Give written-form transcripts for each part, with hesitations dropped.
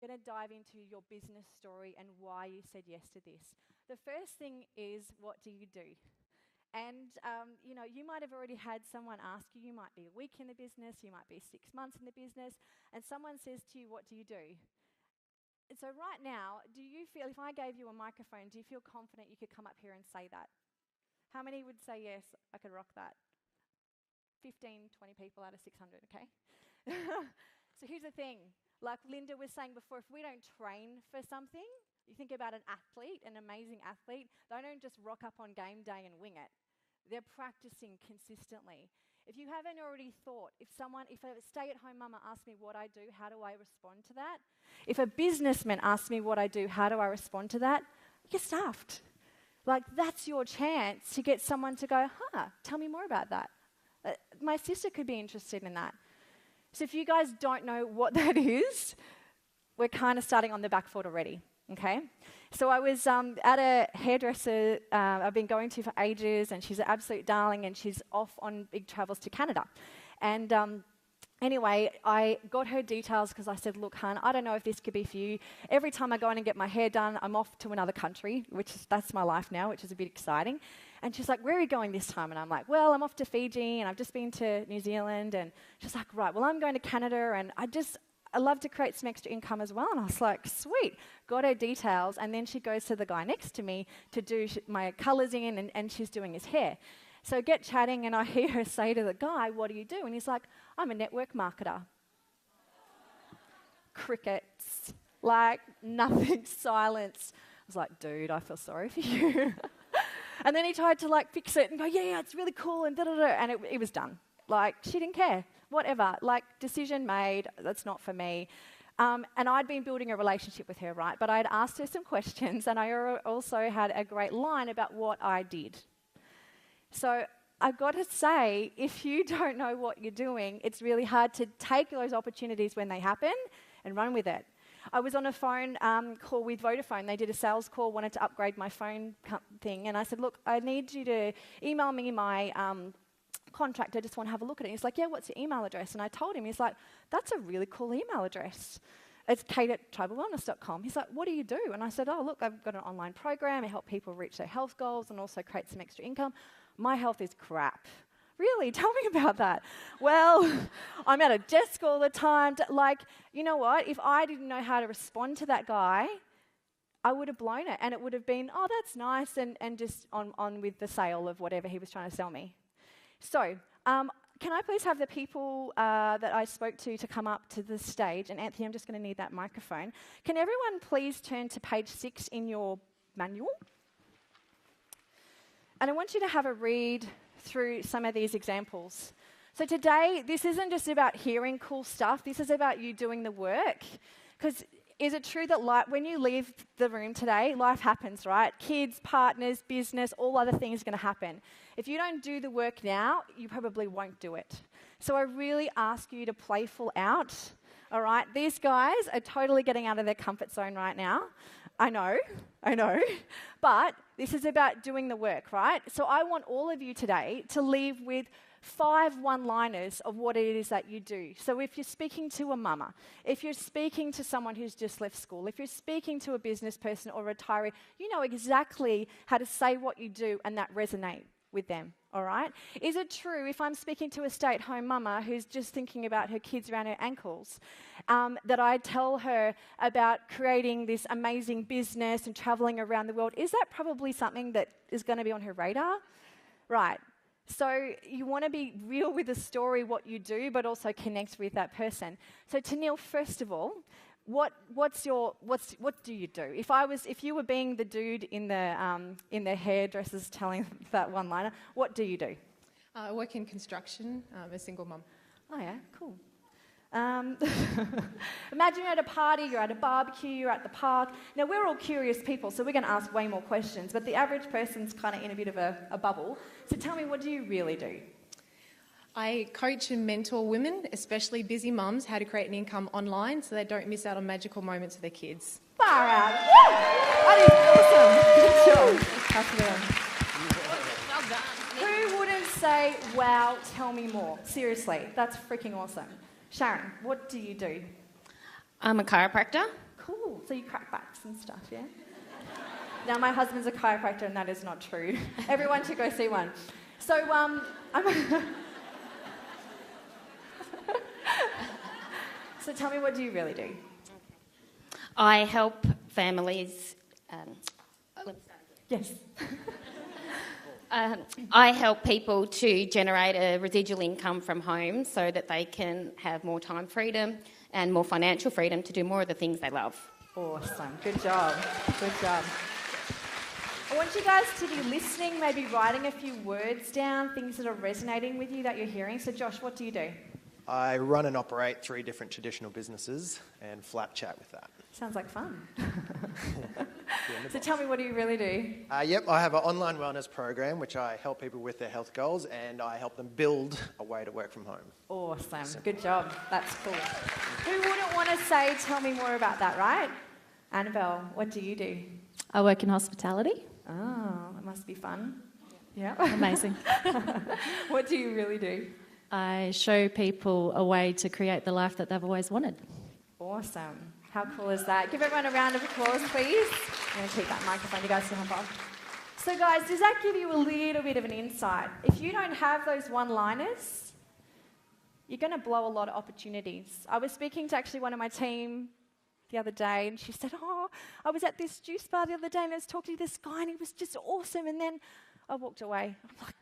I'm going to dive into your business story and why you said yes to this. The first thing is, what do you do? And, you might have already had someone ask you, you might be a week in the business, you might be 6 months in the business, and someone says to you, what do you do? And so right now, do you feel, if I gave you a microphone, do you feel confident you could come up here and say that? How many would say, yes, I could rock that? 15, 20 people out of 600, okay? So here's the thing. Like Linda was saying before, if we don't train for something, you think about an athlete, an amazing athlete, they don't just rock up on game day and wing it. They're practicing consistently. If you haven't already thought, if a stay-at-home mama asks me what I do, how do I respond to that? If a businessman asks me what I do, how do I respond to that? You're stuffed. Like, that's your chance to get someone to go, tell me more about that. My sister could be interested in that. So if you guys don't know what that is, we're kind of starting on the back foot already, okay? So I was at a hairdresser I've been going to for ages, and she's an absolute darling, and she's off on big travels to Canada. And anyway, I got her details because I said, look, hon, I don't know if this could be for you. Every time I go in and get my hair done, I'm off to another country, that's my life now, which is a bit exciting. And she's like, where are you going this time? And I'm like, well, I'm off to Fiji, and I've just been to New Zealand. And she's like, right, well, I'm going to Canada, and I love to create some extra income as well. And I was like, sweet. Got her details, and then she goes to the guy next to me to do my colours in, and she's doing his hair. So get chatting, and I hear her say to the guy, what do you do? And he's like, I'm a network marketer. Crickets. Like, nothing, silence. I was like, dude, I feel sorry for you. And then he tried to, fix it and go, yeah, it's really cool, and da-da-da, and it was done. Like, she didn't care. Whatever. Like, decision made, that's not for me. And I'd been building a relationship with her, right? But I'd asked her some questions, and I also had a great line about what I did. So I've got to say, if you don't know what you're doing, it's really hard to take those opportunities when they happen and run with it. I was on a phone call with Vodafone. They did a sales call, wanted to upgrade my phone thing. And I said, look, I need you to email me my contract. I just want to have a look at it. He's like, yeah, what's your email address? And I told him, he's like, that's a really cool email address. It's kate@tribalwellness.com. He's like, what do you do? And I said, oh, look, I've got an online program. I help people reach their health goals and also create some extra income. My health is crap. Really? Tell me about that. Well, I'm at a desk all the time. You know what? If I didn't know how to respond to that guy, I would have blown it. And it would have been, oh, that's nice, and just on with the sale of whatever he was trying to sell me. So, can I please have the people that I spoke to come up to the stage? And Anthony, I'm just going to need that microphone. Can everyone please turn to page 6 in your manual? And I want you to have a read through some of these examples. So today, this isn't just about hearing cool stuff. This is about you doing the work. Because is it true that when you leave the room today, life happens, right? Kids, partners, business, all other things are going to happen. If you don't do the work now, you probably won't do it. So I really ask you to playful out, all right? These guys are totally getting out of their comfort zone right now. I know. But this is about doing the work, right? So I want all of you today to leave with 5 one-liners of what it is that you do. So if you're speaking to a mama, if you're speaking to someone who's just left school, if you're speaking to a business person or a retiree, you know exactly how to say what you do and that resonate with them, all right? Is it true if I'm speaking to a stay-at-home mama who's just thinking about her kids around her ankles, that I tell her about creating this amazing business and traveling around the world? Is that probably something that is going to be on her radar? Right. So you want to be real with the story, what you do, but also connect with that person. So Tennille, first of all, what do you do? If you were being the dude in the hairdressers telling that one-liner, what do you do? I work in construction. I'm a single mum. Oh yeah, cool. Imagine you're at a party, you're at a barbecue, you're at the park. Now, we're all curious people, so we're going to ask way more questions, but the average person's kind of in a bit of a bubble. So tell me, what do you really do? I coach and mentor women, especially busy mums, how to create an income online so they don't miss out on magical moments with their kids. Far out. That is awesome. Good job. Pass it on. Well done. Who wouldn't say, wow, tell me more? Seriously, that's freaking awesome. Sharon, what do you do? I'm a chiropractor. So you crack backs and stuff, yeah? Now, my husband's a chiropractor, and that is not true. Everyone should go see one. So, so tell me, what do you really do? I help families. Yes. I help people to generate a residual income from home so that they can have more time freedom and more financial freedom to do more of the things they love. Awesome. Good job. Good job. I want you guys to be listening, maybe writing a few words down, things that are resonating with you that you're hearing. So, Josh, what do you do? I run and operate 3 different traditional businesses and flat chat with that. Sounds like fun. So tell me, what do you really do? Yep, I have an online wellness program which I help people with their health goals, and I help them build a way to work from home. Awesome. Good job. That's cool. Who wouldn't want to say, tell me more about that, right? Annabelle, what do you do? I work in hospitality. Oh, that must be fun. Yeah. Amazing. What do you really do? I show people a way to create the life that they've always wanted. Awesome. How cool is that? Give everyone a round of applause, please. I'm going to keep that microphone. You guys can hop on. So, guys, does that give you a little bit of an insight? If you don't have those one-liners, you're going to blow a lot of opportunities. I was speaking to actually one of my team the other day, and she said, oh, I was at this juice bar the other day, and I was talking to this guy, and he was just awesome. And then I walked away. I'm like,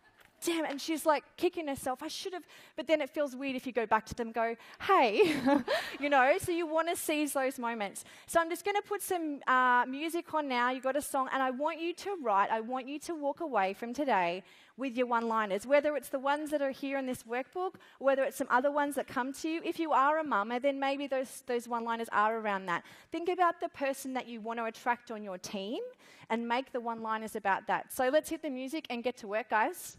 damn it. And she's like kicking herself. I should have. But then it feels weird if you go back to them and go, hey, you know, so you want to seize those moments. So I'm just going to put some music on now. You've got a song, and I want you to write. I want you to walk away from today with your one-liners, whether it's the ones that are here in this workbook, whether it's some other ones that come to you. If you are a mama, then maybe those one-liners are around that. Think about the person that you want to attract on your team and make the one-liners about that. So let's hit the music and get to work, guys.